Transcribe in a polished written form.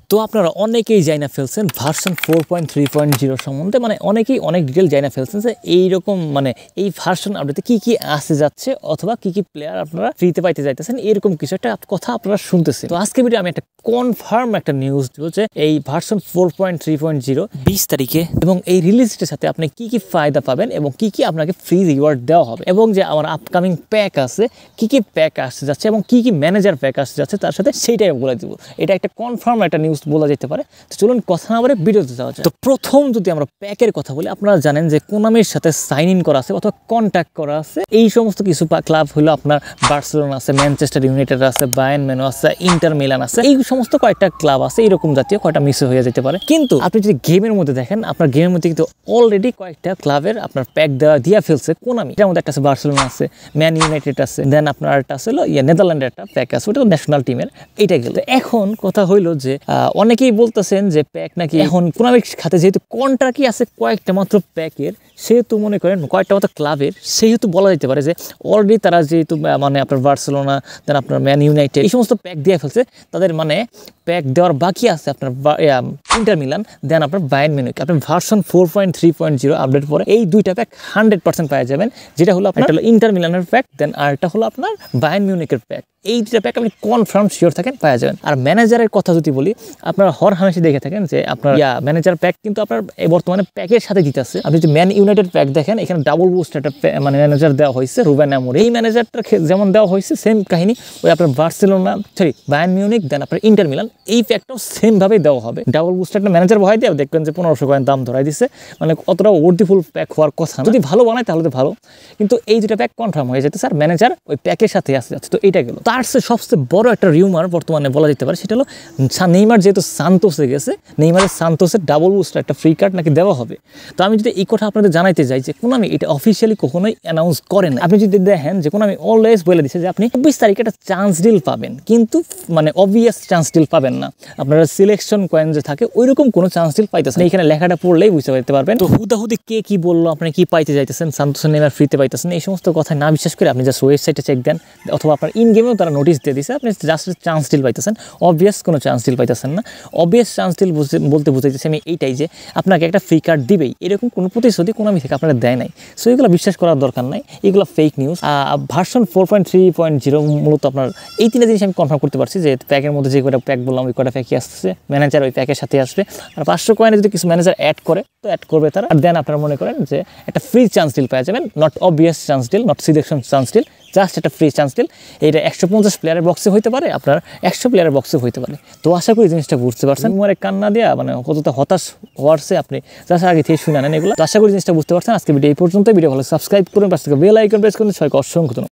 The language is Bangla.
তো আপনারা অনেকেই জানা ফেলছেন ভার্সন 4.3.0 সম্বন্ধে, মানে অনেকেই অনেক ডিটেল জানা ফেলছেন যে এইরকম মানে এই ভার্সন আপডেটে কি কি আসতে যাচ্ছে অথবা কি কি প্লেয়ার আপনারা ফ্রিতে পাইতে যাইতেছেন, এরকম কিছু একটা কথা আপনারা শুনতেছেন। তো আজকে ভিডিও আমি একটা কনফার্ম একটা নিউজ দিব যে এই ভার্সন 4.3.0 20 তারিখে এবং এই রিলিজের সাথে আপনি কি কি ফায়দা পাবেন এবং কি কি আপনাকে ফ্রি রিওয়ার্ড দেওয়া হবে, এবং যে আমার আপকামিং প্যাক আছে কি কি প্যাক আসতে যাচ্ছে এবং কি কি ম্যানেজার প্যাক আসতে যাচ্ছে তার সাথে সেইটাই বলে দিব। এটা একটা কনফার্ম একটা নিউজ বলা যেতে পারে। তো চলুন কথা না বলে ভিডিওতে যাওয়া যায়। তো প্রথম যদি আমরা প্যাকের কথা বলি, আপনারা জানেন যে কোনামির সাথে সাইন ইন করা আছে অথবা কন্ট্যাক্ট করা আছে এই সমস্ত কিছু ক্লাব হলো আপনার বার্সেলোনা আছে, ম্যানচেস্টার ইউনাইটেড আছে, বায়ার্ন মিউনিখ আছে, ইন্টার মিলান আছে, এই সমস্ত কয়েকটা ক্লাব আছে, এরকম জাতীয় কয়েকটা মিস হয়ে যেতে পারে। কিন্তু আপনি যদি গেমের মধ্যে দেখেন, আপনার গেমের মধ্যে কিন্তু অলরেডি কয়েকটা ক্লাবের আপনার প্যাক দিয়া ফেলছে কোনামি। এটার মধ্যে একটা আছে বার্সেলোনা আছে, ম্যান ইউনাইটেড আছে, দেন আপনার একটা আছে নেদারল্যান্ডের একটা প্যাক আছে, ওটা ন্যাশনাল টিমের। এটা গেল। এখন কথা হইলো যে অনেকেই বলতেছেন যে প্যাক নাকি এখন কোনামির খাতে যেহেতু কন্ট্রাক্টই আছে কয়েকটা মাত্র প্যাকের, সেহেতু মনে করেন কয়েকটা মাত্র ক্লাবের, সেহেতু বলা যেতে পারে যে অলরেডি তারা যেহেতু মানে আপনার বার্সেলোনা দেন আপনার ম্যান ইউনাইটেড এই সমস্ত প্যাক দিয়ে ফেলছে, তাদের মানে প্যাক দেওয়ার বাকি আছে আপনার ইন্টার মিলান দেন আপনার বায়ার্ন মিউনিখ। আপনার ভার্সন 4.3.0 আপডেট পরে এই দুইটা প্যাক 100% পাওয়া যাবেন, যেটা হলো আপনার ইন্টার মিলানের প্যাক দেন আর একটা হলো আপনার বায়ার্ন মিউনিখের প্যাক। এই দুটা প্যাক আপনি কনফার্ম শিওর থাকেন পাওয়া যাবেন। আর ম্যানেজারের কথা যদি বলি, আপনারা হর হামেশা দেখে থাকেন যে আপনার ম্যানেজার প্যাক কিন্তু আপনার বর্তমানে প্যাকের সাথে দিতেছে। আপনি যদি ম্যান ইউনাইটেড প্যাক দেখেন, এখানে ডাবল বুস্ট একটা মানে ম্যানেজার দেওয়া হয়েছে, রুবেন আমোরিম। এই ম্যানেজারটা যেমন দেওয়া হয়েছে সেম কাহিনী ওই আপনার বার্সেলোনা বায়ার্ন মিউনিখ দেন আপনার ইন্টার মিলান এই প্যাকটাও সেম ভাবেই দেওয়া হবে। ডাবল বুস্ট একটা ম্যানেজার বহাই দিয়ে দেখবেন যে 1500 কয়েন দাম ধরাই দিচ্ছে, মানে অতটা ওয়ার্থফুল প্যাক হওয়ার কথা। যদি ভালো বানায় তাহলে তো ভালো, কিন্তু এই দুটা প্যাক কনফার্ম হয়ে যেতে স্যার ম্যানেজার ওই প্যাকের সাথে আসতে যাচ্ছে। তো এটা গেল। তার সবচেয়ে বড় একটা রিউমার বর্তমানে বলা যেতে পারে, সেটা হলো নেইমার যেহেতু সান্তোসে গেছে, নেইমারের সান্তোসের ডাবল বুস্টার একটা ফ্রি কার্ড নাকি দেওয়া হবে। তো আমি যদি এই কথা আপনাদের জানাইতে যাই যে কোনামি এটা অফিসিয়ালি কখনোই অ্যানাউন্স করেন। আপনি যদি দেখেন যে কোনামি অলওয়েজ বলে দিচ্ছে যে আপনি 24 তারিখে একটা চান্স ডিল পাবেন, কিন্তু মানে অবভিয়াস চান্স ডিল পাবেন না। আপনারা সিলেকশন কয়েন যে থাকে ওইরকম কোনো চান্স ডিল পাইতেছেন, এখানে লেখাটা পড়লেই বুঝতে পারতে পারবেন। তো হুদাহুদি কে কি বললো, আপনি কি পাইতে যাইতেছেন, সান্তোসের নেইমার ফ্রিতে পাইতেছেন, এই সমস্ত কথা না বিশ্বাস করে আপনি জাস্ট ওয়েবসাইটে চেক দেন অথবা আপনার ইন গেমেও তারা নোটিশ দিয়ে দিচ্ছে আপনি জাস্ট চান্স ডিল পাইতেছেন। অবভিয়াস কোনো চান্স ডিল পাইতেছেন না। অবভিয়াস চান্স ডিল বলতে বুঝাইতেছি আমি এইটাই যে আপনাকে একটা ফ্রি কার্ড দিবেই, এরকম কোনো প্রতিশ্রুতি কোনামি থেকে আপনারা দেয় নাই। সো এগুলো বিশ্বাস করার দরকার নাই, এগুলো ফেক নিউজ। ভার্সন 4.3.0 মূলত আপনার এই তিনটা জিনিস আমি কনফার্ম করতে পারছি যে প্যাকের মধ্যে যে কয়টা প্যাক বললাম ওই কয়টা প্যাকই আসছে, ম্যানেজার ওই প্যাকের সাথে আসবে। আর 500 কয়েনে যদি কিছু ম্যানেজার অ্যাড করে তো অ্যাড করবে তারা। আর দেন আপনারা মনে করেন যে একটা ফ্রি চান্স ডিল পাওয়া যাবেন, not obvious chance deal, not selection chance deal, just একটা ফ্রি চান্স ডিল। এইটা 150 প্লেয়ারের বক্সে হইতে পারে, আপনার 100 প্লেয়ারের বক্সে হইতে পারে। তো আশা করি জিনিসটা বুঝতে পারছেন। উমারে কান্না দেওয়া মানে কতটা হতাশ হওয়ারছে আপনি জাস্ট আগে থেকে শুনে নেন এগুলো। তো আশা করি জিনিসটা বুঝতে পারছেন। আজকে ভিডিও এই পর্যন্ত। ভিডিও ভালো সাবস্ক্রাইব করুন, পাশে বেল আইকন প্রেস করুন। সবাইকে অসংখ্য ধন্যবাদ।